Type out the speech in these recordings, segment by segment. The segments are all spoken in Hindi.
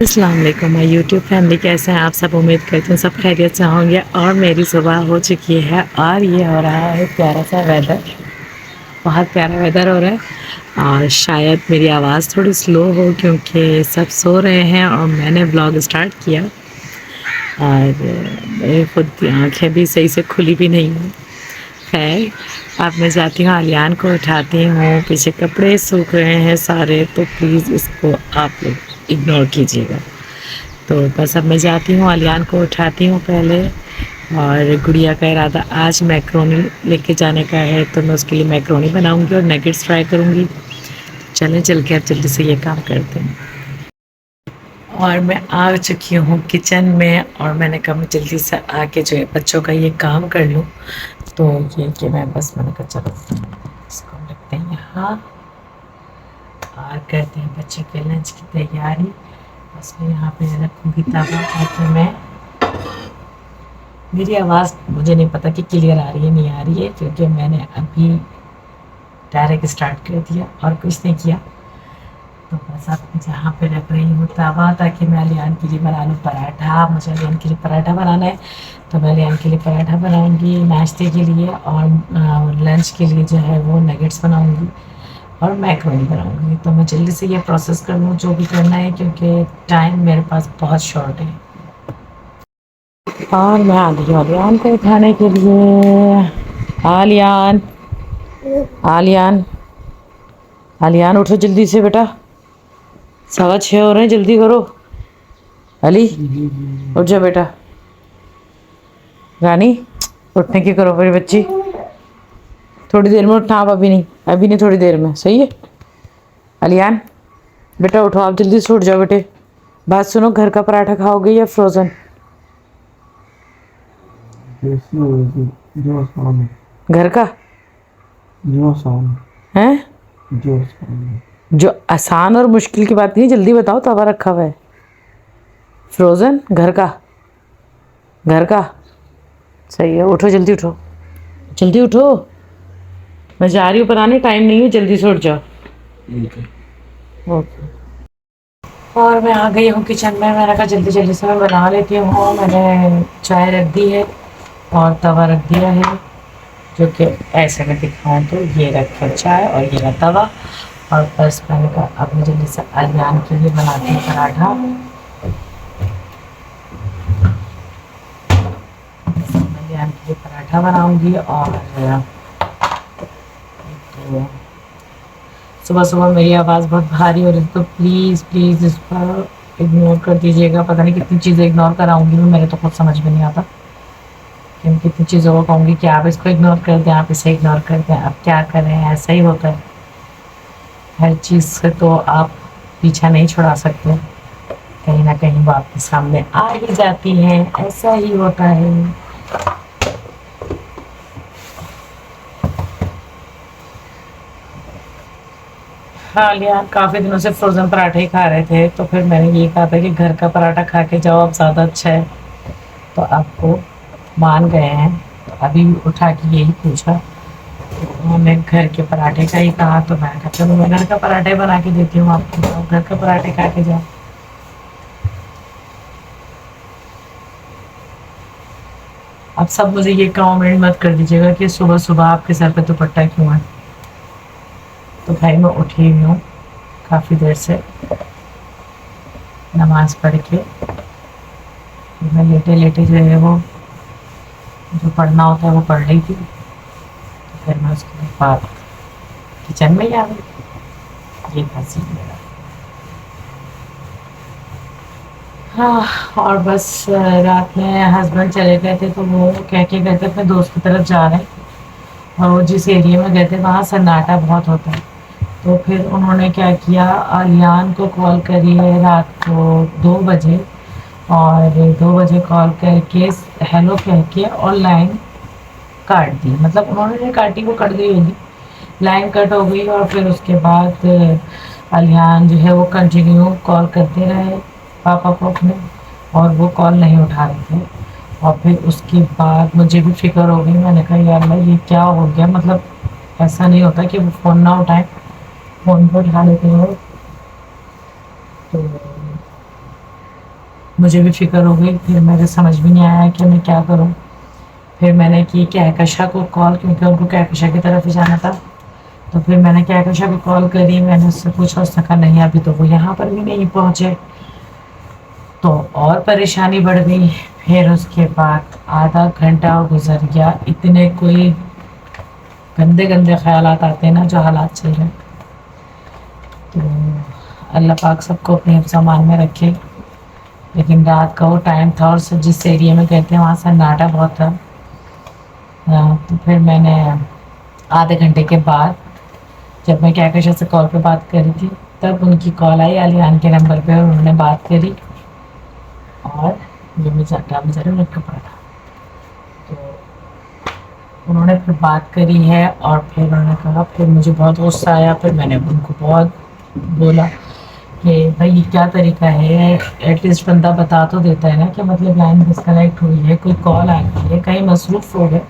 अस्सलाम वालेकुम माय यूट्यूब फैमिली, कैसे हैं आप सब। उम्मीद करती हूँ सब खैरियत से होंगे। और मेरी सुबह हो चुकी है और ये हो रहा है प्यारा सा वेदर, बहुत प्यारा वेदर हो रहा है। और शायद मेरी आवाज़ थोड़ी स्लो हो क्योंकि सब सो रहे हैं और मैंने ब्लॉग स्टार्ट किया और मेरी खुद की आँखें भी सही से खुली भी नहीं हैं। खैर, अब मैं जाती हूँ, आलियान को उठाती हूँ। पीछे कपड़े सूख रहे हैं सारे, तो प्लीज़ इसको आप लोग इग्नोर कीजिएगा। तो बस अब मैं जाती हूँ, आलियान को उठाती हूँ पहले। और गुड़िया का इरादा आज मैक्रोनी लेके जाने का है, तो मैं उसके लिए मैक्रोनी बनाऊँगी और नगेट्स फ्राई करूँगी। चलें, चल के अब जल्दी से ये काम करते हैं। और मैं आ चुकी हूँ किचन में और मैंने कहा मैं जल्दी से आके जो है बच्चों का ये काम कर लूँ। तो ये कि मैं बस मैंने कहा चलो इसको रखते हैं यहाँ और करते हैं बच्चे के लंच की तैयारी। बस मैं यहाँ पे रखूँगी तवा ताकि मैं, मेरी आवाज़ मुझे नहीं पता कि क्लियर आ रही है नहीं आ रही है, क्योंकि मैंने अभी डायरेक्ट स्टार्ट कर दिया और कुछ नहीं किया। तो बस अब जहाँ पे रख रही हूँ तवा ताकि मैं अलियान के लिए बना लूँ पराठा। मुझे अलियान के लिए पराठा बनाना है, तो मैं अलियान के लिए पराठा बनाऊँगी नाश्ते के लिए, और लंच के लिए जो है वो नगेट्स बनाऊँगी और मैक्रोनी बनाऊँगी। तो मैं जल्दी से ये प्रोसेस कर लूँ जो भी करना है, क्योंकि टाइम मेरे पास बहुत शॉर्ट है। और मैं आ गई आलियान को उठाने के लिए। आलियान, आलियान, आलियान उठो जल्दी से बेटा, 6:15 हो रहे हैं, जल्दी करो। अली उठ जा बेटा। रानी उठने की करो मेरी बच्ची, थोड़ी देर में उठना, आप अभी नहीं, अभी नहीं, थोड़ी देर में, सही है। अलियान बेटा उठो, आप जल्दी से उठ जाओ बेटे। बात सुनो, घर का पराठा खाओगे या फ्रोज़न? जो आसान है, घर का जो आसान है, है, जो आसान है। जो आसान और मुश्किल की बात नहीं, जल्दी बताओ, तवा रखा हुआ है। फ्रोज़न घर का, घर का, सही है। उठो जल्दी, उठो जल्दी उठो, मैं जा रही हूँ बनाने, टाइम नहीं है, जल्दी से उठ जाओ। ओके। और मैं आ गई हूँ किचन में, मैंने कहा जल्दी जल्दी से मैं बना लेती हूँ। मैंने चाय रख दी है और तवा रख दिया है, जो कि ऐसे में दिखाऊँ तो ये रखा चाय और ये रहा तवा। और बस मैंने कहा अब मैं जल्दी से अलियान के लिए बनाती हूँ पराठा। अलियान के लिए पराठा बनाऊँगी। और तो सुबह सुबह मेरी आवाज़ बहुत भारी हो रही है, तो प्लीज़ प्लीज़ इस पर इग्नोर कर दीजिएगा। पता नहीं कितनी चीज़ें इग्नोर कराऊंगी मैं, मेरे तो खुद समझ में नहीं आता कि मैं कितनी चीज़ों को कहूँगी कि आप इसको इग्नोर कर दें, आप इसे इग्नोर कर दें। अब क्या करें, ऐसा ही होता है, हर चीज़ से तो आप पीछा नहीं छुड़ा सकते, कहीं ना कहीं वो आपके सामने आ ही जाती है, ऐसा ही होता है। हाँ यार, काफ़ी दिनों से फ्रोज़न पराठे ही खा रहे थे, तो फिर मैंने ये कहा था कि घर का पराठा खा के जाओ, अब ज़्यादा अच्छा है। तो आपको मान गए हैं, तो अभी उठा के यही पूछा, उन्होंने घर के पराठे का ही कहा, तो मैंने कहा चलो मैं घर का पराठे बना के देती हूँ आपको, तो घर का पराठे खा के जाओ। अब सब मुझे ये कमेंट मत कर दीजिएगा कि सुबह सुबह आपके सर पे दुपट्टा क्यों है। तो भाई मैं उठी हुई हूँ काफ़ी देर से, नमाज पढ़ के मैं लेटे लेटे जो है वो जो पढ़ना होता है वो पढ़ रही थी। तो फिर मैं उसके बाद किचन में ही आ गई, ये था सीन मेरा। हाँ, और बस रात में हस्बैंड चले गए थे, तो वो कह के गए थे अपने दोस्त की तरफ जा रहे हैं, और वो जिस एरिया में गए थे वहाँ सन्नाटा बहुत होता है। तो फिर उन्होंने क्या किया, आलियान को कॉल करी है रात को 2 बजे, और 2 बजे कॉल करके हेलो कह के और लाइन काट दी। मतलब उन्होंने जो काटी वो कट गई होगी, लाइन कट हो गई। और फिर उसके बाद अलियान जो है वो कंटिन्यू कॉल करते रहे पापा को अपने, और वो कॉल नहीं उठा रहे थे। और फिर उसके बाद मुझे भी फिक्र हो गई, मैंने कहा यार अल्लाह ये क्या हो गया, मतलब ऐसा नहीं होता कि वो फ़ोन ना उठाएं, फ़ोन पर उठा लेते हैं। तो मुझे भी फिक्र हो गई। फिर मेरे समझ भी नहीं आया कि मैं क्या करूँ। फिर मैंने की कहकशा को कॉल, क्योंकि उनको कहकशा की तरफ ही जाना था। तो फिर मैंने कहकशा को कॉल करी, मैंने उससे पूछा, उसने कहा नहीं अभी तो वो यहाँ पर भी नहीं पहुँचे। तो और परेशानी बढ़ गई। फिर उसके बाद आधा घंटा गुजर गया, इतने कोई गंदे गंदे ख्यालात आते हैं ना जो हालात चल रहे हैं। तो अल्लाह पाक सबको अपने हिफ्ज़-ए-मान में रखे। लेकिन रात का वो टाइम था और जिस एरिया में गए थे वहाँ सन्नाटा बहुत था। तो फिर मैंने आधे घंटे के बाद, जब मैं कहकशा से कॉल पे बात करी थी, तब उनकी कॉल आई अलियान के नंबर पे और उन्होंने बात करी। और ये ड्रामे ज़रा लटक पड़ा था। तो उन्होंने फिर बात करी है और फिर उन्होंने कहा, फिर मुझे बहुत गुस्सा आया। फिर मैंने उनको बहुत बोला कि भाई ये क्या तरीका है, एटलीस्ट बंदा बता तो देता है ना कि मतलब लाइन डिस्कनेक्ट हुई है, कोई कॉल आ गई है, कहीं मसरूफ़ हो गए,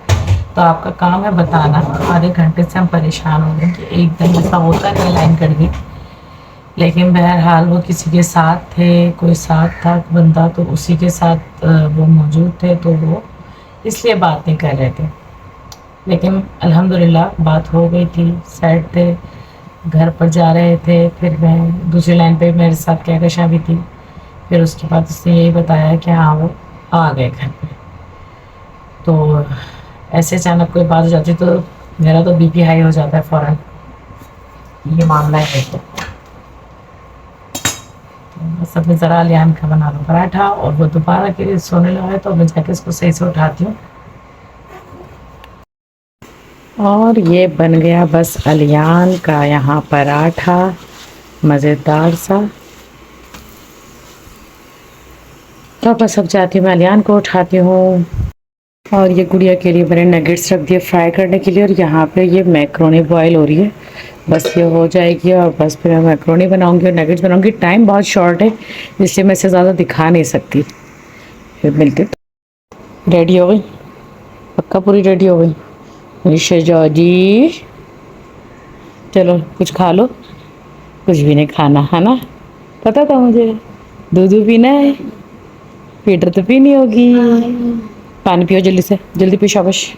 तो आपका काम है बताना। आधे घंटे से हम परेशान हो गए कि एकदम ऐसा होता नहीं, लाइन कट गई। लेकिन बहरहाल वो किसी के साथ थे, कोई साथ था बंदा, तो उसी के साथ वो मौजूद थे, तो वो इसलिए बात नहीं कर रहे थे। लेकिन अल्हम्दुलिल्लाह बात हो गई थी, सेट थे, घर पर जा रहे थे। फिर मैं दूसरी लाइन पे मेरे साथ कहकशा भी थी। फिर उसके बाद उसने यही बताया कि हाँ वो आ गए घर पे। तो ऐसे अचानक कोई बात हो जाती तो मेरा तो बीपी हाई हो जाता है फ़ौरन। ये मामला है। तो बस अब मैं ज़रा अलियान का बना लूँ पराठा, और वो दोबारा के लिए सोने लगा है, तो मैं जाके इसको सही से उठाती हूँ। और ये बन गया बस अलियान का यहाँ पराठा, मज़ेदार सा। तो बस अब जाती हूँ मैं अलियान को उठाती हूँ। और ये गुड़िया के लिए मैंने नगेट्स रख दिए फ्राई करने के लिए, और यहाँ पे ये मैक्रोनी बॉयल हो रही है। बस ये हो जाएगी और बस फिर मैं मैक्रोनी बनाऊंगी और नगेट्स बनाऊंगी। टाइम बहुत शॉर्ट है, इसलिए मैं इसे ज़्यादा दिखा नहीं सकती। फिर मिलते। रेडी हो गई? पक्का पूरी रेडी हो गई मेरी शहजादी? चलो कुछ खा लो। कुछ भी नहीं खाना है ना, पता था मुझे। दूध पीना है, पीटर तो पीनी होगी। पानी पियो जल्दी से, जल्दी पियो, शाबाश।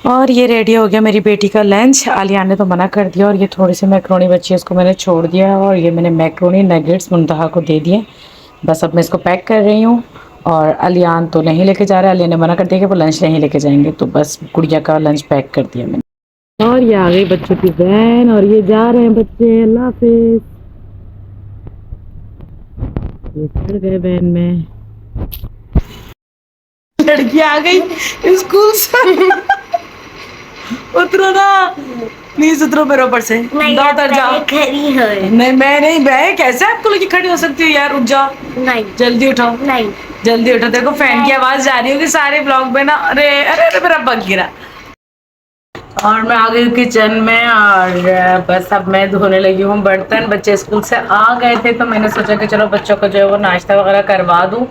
और ये रेडी हो गया मेरी बेटी का लंच। आलिया ने तो मना कर दिया, और ये थोड़ी सी मैक्रोनी बची है, इसको मैंने छोड़ दिया। और ये मैंने मैक्रोनी नगेट्स मुंतहा को दे दिए। बस अब मैं इसको पैक कर रही हूँ। और अलियान तो नहीं लेके जा रहा है, अलिया ने मना कर दिया कि वो लंच नहीं लेके जाएंगे, तो बस गुड़िया का लंच पैक कर दिया मैंने। और ये आ गई बच्चों की वैन, और ये जा रहे हैं बच्चे। अल्लाह हाफिज। ये चढ़ गए वैन में। लड़की आ गई स्कूल से। उतरो ना प्लीज, उतरो मेरे ऊपर से। उतर जाओ। खड़ी है। नहीं मैं नहीं, मैं कैसे आपको लेके खड़ी हो सकती हूँ यार? उठ जाओ, नहीं जल्दी उठाओ, नहीं जल्दी उठो। देखो फैन की आवाज जा रही होगी सारे ब्लॉग में ना। अरे अरे अरे मेरा पग गिरा। और मैं आ गई किचन में, और बस अब मैं धोने लगी हूँ बर्तन। बच्चे स्कूल से आ गए थे, तो मैंने सोचा कि चलो बच्चों को जो है वो नाश्ता वगैरह करवा दूँ,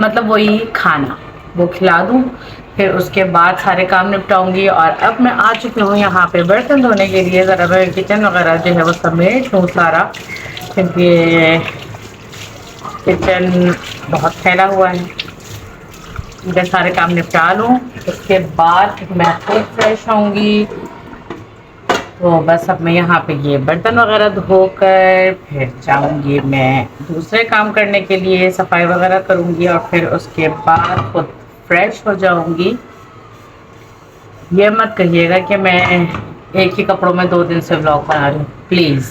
मतलब वही खाना वो खिला दूँ। फिर उसके बाद सारे काम निपटाऊंगी। और अब मैं आ चुकी हूँ यहाँ पे बर्तन धोने के लिए। ज़रा मैं किचन वगैरह जो है वो समेट लूँ सारा, क्योंकि किचन बहुत फैला हुआ है। इधर सारे काम निपटा लूँ, उसके बाद मैं खुद फ्रेश होंगी। तो बस अब मैं यहाँ पे ये बर्तन वगैरह धोकर फिर जाऊँगी मैं दूसरे काम करने के लिए, सफाई वगैरह करूँगी, और फिर उसके बाद खुद फ्रेश हो जाऊँगी। ये मत कहिएगा कि मैं एक ही कपड़ों में 2 दिन से व्लॉग बना रही हूँ, प्लीज़,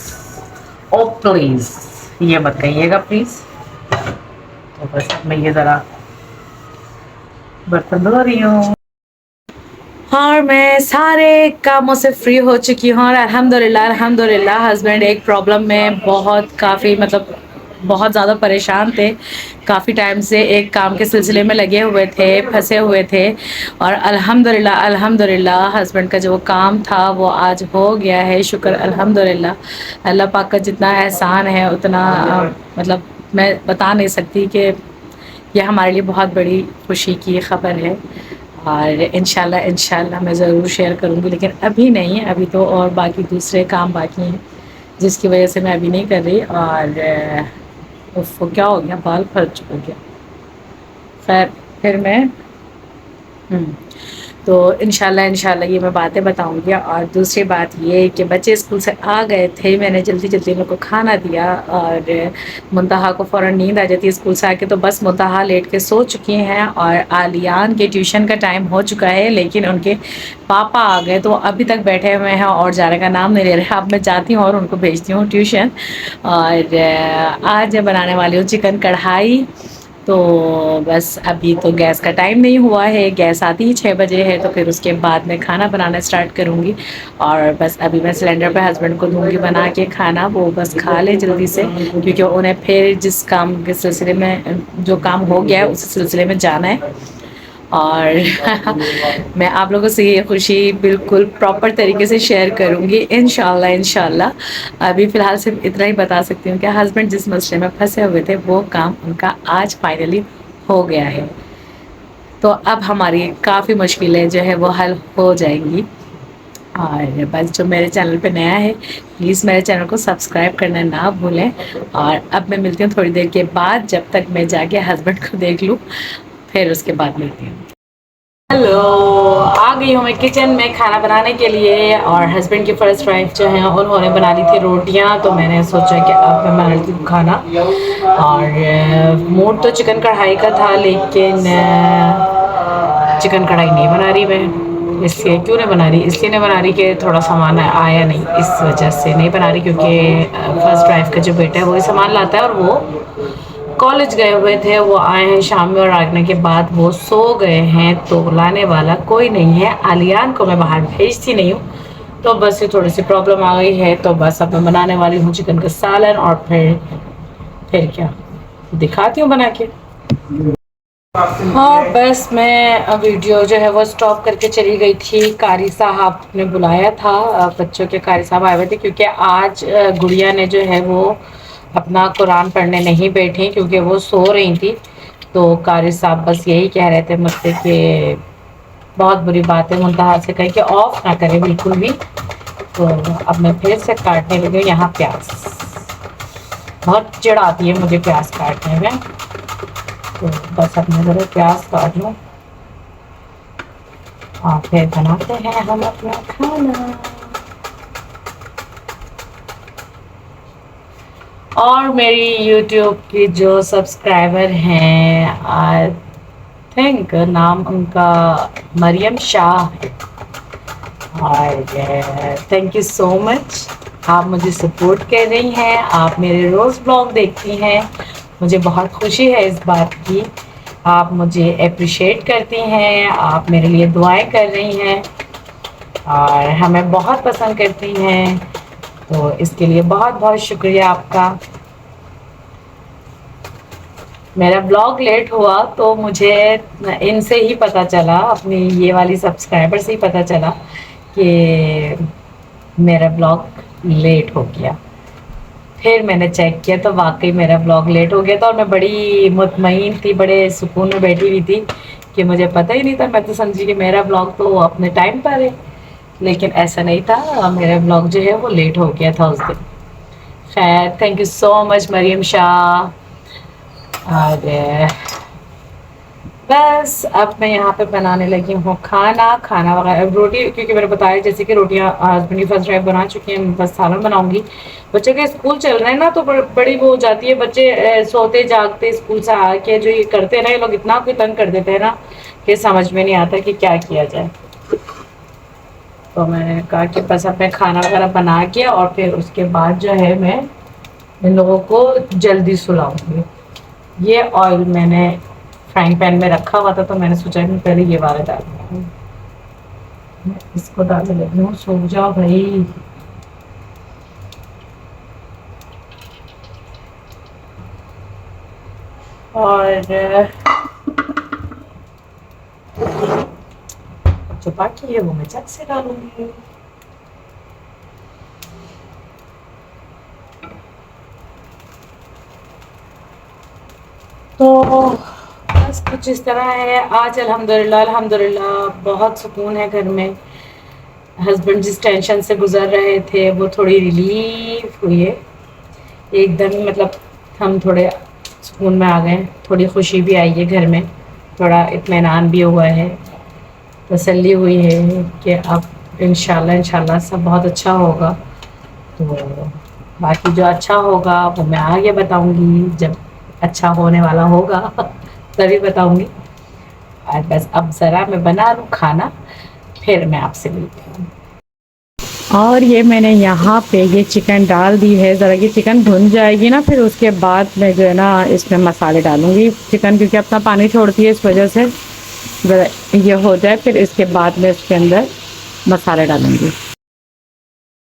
ओ प्लीज़, ये मत कहिएगा प्लीज़। तो बस मैं ये ज़रा बर्तन धो रही हूँ। और मैं सारे कामों से फ्री हो चुकी हूँ, और अल्हम्दुलिल्लाह अल्हम्दुलिल्लाह। हस्बैंड एक प्रॉब्लम में काफ़ी मतलब बहुत ज़्यादा परेशान थे। काफ़ी टाइम से एक काम के सिलसिले में लगे हुए थे, फंसे हुए थे। और अल्हम्दुलिल्लाह अल्हम्दुलिल्लाह हस्बैंड का जो काम था वो आज हो गया है, शुक्र अल्हम्दुलिल्लाह। अल्लाह पाक का जितना एहसान है उतना मतलब मैं बता नहीं सकती कि यह हमारे लिए बहुत बड़ी खुशी की ख़बर है। और इंशाल्लाह मैं ज़रूर शेयर करूँगी, लेकिन अभी नहीं, अभी तो और बाकी दूसरे काम बाकी हैं, जिसकी वजह से मैं अभी नहीं कर रही। और उफ, क्या हो गया, बाल खर्च हो गया। खैर, फिर मैं हम्म, तो इंशाल्लाह इंशाल्लाह ये मैं बातें बताऊंगी। और दूसरी बात ये कि बच्चे स्कूल से आ गए थे, मैंने जल्दी जल्दी उनको खाना दिया और मुंतहा को फ़ौरन नींद आ जाती है स्कूल से आके, तो बस मुंतहा लेट के सो चुकी हैं और आलियान के ट्यूशन का टाइम हो चुका है, लेकिन उनके पापा आ गए तो अभी तक बैठे हुए हैं और जाने का नाम नहीं ले रहे। अब मैं जाती हूँ और उनको भेजती हूँ ट्यूशन। और आज मैं बनाने वाली हूँ चिकन कढ़ाई। तो बस अभी तो गैस का टाइम नहीं हुआ है, गैस आती ही 6 बजे है, तो फिर उसके बाद मैं खाना बनाना स्टार्ट करूँगी। और बस अभी मैं सिलेंडर पे हस्बैंड को दूँगी बना के खाना, वो बस खा ले जल्दी से, क्योंकि उन्हें फिर जिस काम के सिलसिले में जो काम हो गया है उस सिलसिले में जाना है। और मैं आप लोगों से ये खुशी बिल्कुल प्रॉपर तरीके से शेयर करूँगी इंशाल्लाह इंशाल्लाह। अभी फ़िलहाल सिर्फ इतना ही बता सकती हूँ कि हस्बैंड जिस मसले में फंसे हुए थे वो काम उनका आज फाइनली हो गया है। तो अब हमारी काफ़ी मुश्किलें जो है वो हल हो जाएंगी। और बस जो मेरे चैनल पे नया है प्लीज़ मेरे चैनल को सब्सक्राइब करना ना भूलें। और अब मैं मिलती हूँ थोड़ी देर के बाद, जब तक मैं जाके हस्बैंड को देख लूँ, फिर उसके बाद मिलती हूँ। हेलो, आ गई हूँ मैं किचन में खाना बनाने के लिए। और हस्बैंड की फर्स्ट वाइफ जो है उन्होंने बना ली थी रोटियाँ, तो मैंने सोचा कि अब मैं बना लेती हूँ खाना। और मूड तो चिकन कढ़ाई का था, लेकिन चिकन कढ़ाई नहीं बना रही मैं। इसलिए क्यों नहीं बना रही, इसलिए नहीं बना रही कि थोड़ा सामान आया नहीं, इस वजह से नहीं बना रही। क्योंकि फर्स्ट वाइफ का जो बेटा है वही सामान लाता है और वो कॉलेज गए हुए थे, वो आए हैं शाम में और आने के बाद वो सो गए हैं, तो लाने वाला कोई नहीं है। आलियान को मैं बाहर भेजती नहीं हूँ, तो बस ये थोड़ी सी प्रॉब्लम आ गई है। तो बस अब मैं बनाने वाली हूँ चिकन का सालन, और फिर क्या दिखाती हूँ बना के। हाँ, बस मैं वीडियो जो है वो स्टॉप करके चली गई थी। कारी साहब ने बुलाया था, बच्चों के कारी साहब आए हुए थे, क्योंकि आज गुड़िया ने जो है वो अपना कुरान पढ़ने नहीं बैठी क्योंकि वो सो रही थी। तो कारी साहब बस यही कह रहे थे मुझसे कि बहुत बुरी बात है, मुंतहा से कहीं कि ऑफ ना करे बिल्कुल भी। तो अब मैं फिर से काटने लगी हूँ यहाँ प्याज। बहुत चिढ़ आती है मुझे प्याज काटने में, तो बस अब मैं ज़रा प्याज काट लूँ और फिर बनाते हैं हम अपना खाना। और मेरी YouTube की जो सब्सक्राइबर हैं, आई थिंक नाम उनका मरियम शाह है। और थैंक यू सो मच, आप मुझे सपोर्ट कर रही हैं, आप मेरे रोज़ ब्लॉग देखती हैं, मुझे बहुत खुशी है इस बात की। आप मुझे अप्रिशिएट करती हैं, आप मेरे लिए दुआएं कर रही हैं और हमें बहुत पसंद करती हैं, तो इसके लिए बहुत बहुत शुक्रिया आपका। मेरा ब्लॉग लेट हुआ तो मुझे इनसे ही पता चला, अपनी ये वाली सब्सक्राइबर से ही पता चला कि मेरा ब्लॉग लेट हो गया। फिर मैंने चेक किया तो वाकई मेरा ब्लॉग लेट हो गया था, और मैं बड़ी मुतमईन थी, बड़े सुकून में बैठी हुई थी कि मुझे पता ही नहीं था। मैं तो समझी कि मेरा ब्लॉग तो अपने टाइम पर है, लेकिन ऐसा नहीं था, मेरा ब्लॉग जो है वो लेट हो गया था उस दिन। खैर, thank you so much Mariam Shah. और बस अब मैं यहाँ पे बनाने लगी हूँ खाना वगैरह, रोटी, क्योंकि मैंने बताया जैसे कि रोटियाँ हस्बैंड की फर्स्ट ड्राइव बना चुकी हैं, बस सालन बनाऊंगी। बच्चे के स्कूल चल रहे हैं ना, तो बड़ी वो हो जाती है, बच्चे सोते जागते स्कूल से आके जो ये करते हैं ना, ये लोग इतना कोई तंग कर देते हैं ना कि समझ में नहीं आता कि क्या किया जाए। तो मैंने कहा कि बस अब मैं खाना वगैरह बना के और फिर उसके बाद जो है मैं इन लोगों को जल्दी सुलाऊंगी। ये ऑयल मैंने फ्राइंग पैन में रखा हुआ था, तो मैंने सोचा कि पहले ये वाला डाल दूँ। इसको डालने लगी हूँ, सो जाओ भाई। और जो बाकी है वो मैं झट से डालूंगी। तो बस कुछ इस तरह है आज। अल्हम्दुलिल्लाह अल्हम्दुलिल्लाह बहुत सुकून है घर में। हस्बैंड जिस टेंशन से गुजर रहे थे वो थोड़ी रिलीफ हुई है एकदम, मतलब हम थोड़े सुकून में आ गए, थोड़ी खुशी भी आई है घर में, थोड़ा इत्मीनान भी हुआ है, तसल्ली हुई है कि अब इंशाल्लाह सब बहुत अच्छा होगा। तो बाकी जो अच्छा होगा वो मैं आगे बताऊंगी, जब अच्छा होने वाला होगा तभी बताऊंगी। और बस अब ज़रा मैं बना लूँ खाना, फिर मैं आपसे मिलती हूँ। और ये मैंने यहाँ पे ये चिकन डाल दी है, ज़रा ये चिकन भुन जाएगी ना, फिर उसके बाद मैं जो है ना इसमें मसाले डालूँगी। चिकन क्योंकि अपना पानी छोड़ती है, इस वजह से ज़रा ये हो जाए, फिर इसके बाद मैं इसके अंदर मसाले डालूँगी।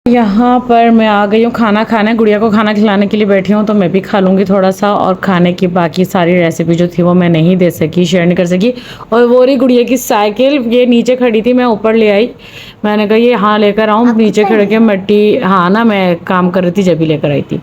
यहाँ पर मैं आ गई हूँ खाना खाने, गुड़िया को खाना खिलाने के लिए बैठी हूँ, तो मैं भी खा लूँगी थोड़ा सा। और खाने की बाकी सारी रेसिपी जो थी वो मैं नहीं दे सकी, शेयर नहीं कर सकी। और वो रही गुड़िया की साइकिल, ये नीचे खड़ी थी, मैं ऊपर ले आई। मैंने कहा ये हाँ लेकर आऊँ, नीचे खड़ के मिट्टी, हाँ ना मैं काम कर रही थी जब भी लेकर आई थी,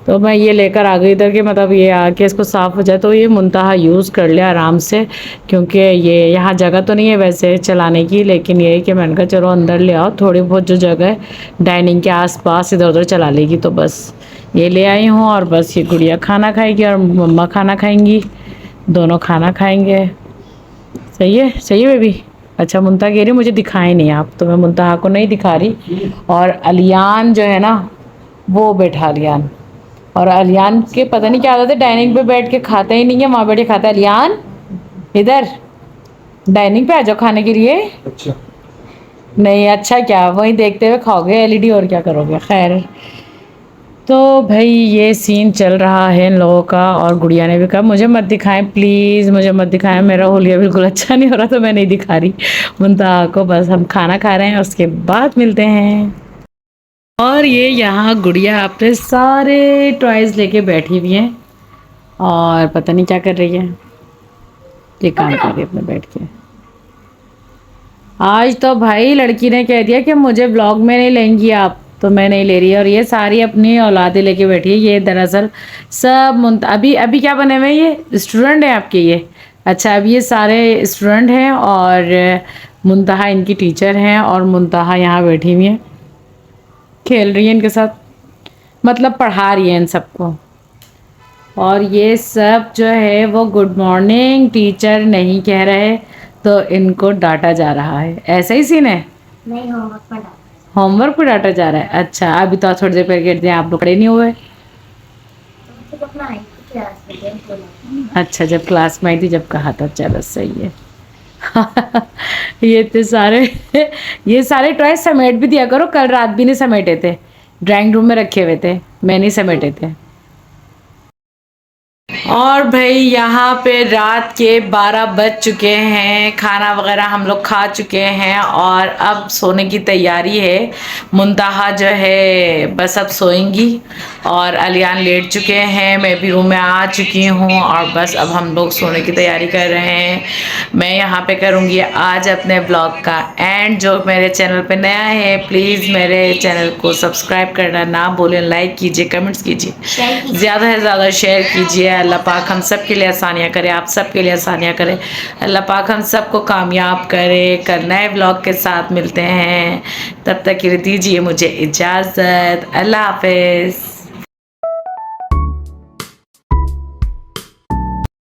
तो मैं ये लेकर आ गई इधर के, मतलब ये आके इसको साफ़ हो जाए तो ये मुंतहा यूज़ कर ले आराम से, क्योंकि ये यहाँ जगह तो नहीं है वैसे चलाने की, लेकिन ये है कि मैंने कहा चलो अंदर ले आओ, थोड़ी बहुत जो जगह है डाइनिंग के आसपास इधर उधर चला लेगी, तो बस ये ले आई हूँ। और बस ये गुड़िया खाना खाएगी और मम्मा खाना खाएंगी, दोनों खाना खाएंगे। सही है, सही है बेबी। अच्छा मुंतहा कह रही मुझे दिखाए नहीं आप, तो मैं मुंतहा को नहीं दिखा रही। और अलियान जो है ना वो बैठा, अलियान, और अलियान के पता नहीं क्या आदत है, डाइनिंग पे बैठ के खाता ही नहीं है, वहाँ बैठ के खाता है। अलियान इधर डाइनिंग पे आ जाओ खाने के लिए। अच्छा नहीं अच्छा क्या, वहीं देखते हुए खाओगे एलईडी, और क्या करोगे। खैर तो भाई ये सीन चल रहा है इन लोगों का। और गुड़िया ने भी कहा मुझे मत दिखाएं प्लीज़, मुझे मत दिखाएं, मेरा होलिया बिल्कुल अच्छा नहीं हो रहा, तो मैं नहीं दिखा रही मुंतहा को। बस हम खाना खा रहे हैं, उसके बाद मिलते हैं। और ये यहाँ गुड़िया अपने सारे टॉयज़ लेके बैठी हुई है और पता नहीं क्या कर रही है, ये काम कर रही है अपने बैठ के। आज तो भाई लड़की ने कह दिया कि मुझे ब्लॉग में नहीं लेंगी आप, तो मैं नहीं ले रही। और ये सारी अपनी औलादे लेके बैठी है। ये दरअसल सब अभी अभी क्या बने हुए हैं, ये स्टूडेंट हैं आपके ये। अच्छा अभी ये सारे स्टूडेंट हैं और मुंतहा इनकी टीचर हैं, और मुंतहा यहाँ बैठी हुई है, खेल रही है इनके साथ, मतलब पढ़ा रही है इन सबको। और ये सब जो है वो गुड मॉर्निंग टीचर नहीं कह रहे, तो इनको डांटा जा रहा है। ऐसा ही सीन है, नहीं होमवर्क पर डाला होमवर्क पे डांटा जा रहा है। अच्छा अभी तो थोड़ी देर पहले कहते हैं आप लोग पढ़े नहीं हुए। तो अपना आई थी क्लास में जब बोला। अच्छा जब क्लास में आई थी जब कहा था, चलो सही है। ये तो सारे ये सारे टॉय समेट भी दिया करो, कल रात भी नहीं समेटे थे, ड्राइंग रूम में रखे हुए थे, मैं नहीं समेटे थे। और भाई यहाँ पे रात के 12 बज चुके हैं, खाना वगैरह हम लोग खा चुके हैं और अब सोने की तैयारी है। मुंतहा जो है बस अब सोएंगी और अलियान लेट चुके हैं, मैं भी रूम में आ चुकी हूँ और बस अब हम लोग सोने की तैयारी कर रहे हैं। मैं यहाँ पे करूँगी आज अपने ब्लॉग का एंड। जो मेरे चैनल पे नया है प्लीज़ मेरे चैनल को सब्सक्राइब करना ना भूलें, लाइक कीजिए, कमेंट्स कीजिए, ज़्यादा से ज़्यादा शेयर कीजिए। अल्लाह पाक हम सब के लिए आसानियाँ करे, आप सब के लिए आसानियाँ करे, अल्लाह पाक हम सबको कामयाब करे। कल नए ब्लॉग के साथ मिलते हैं, तब तक के लिए दीजिए मुझे इजाज़त। अल्लाह हाफिज़।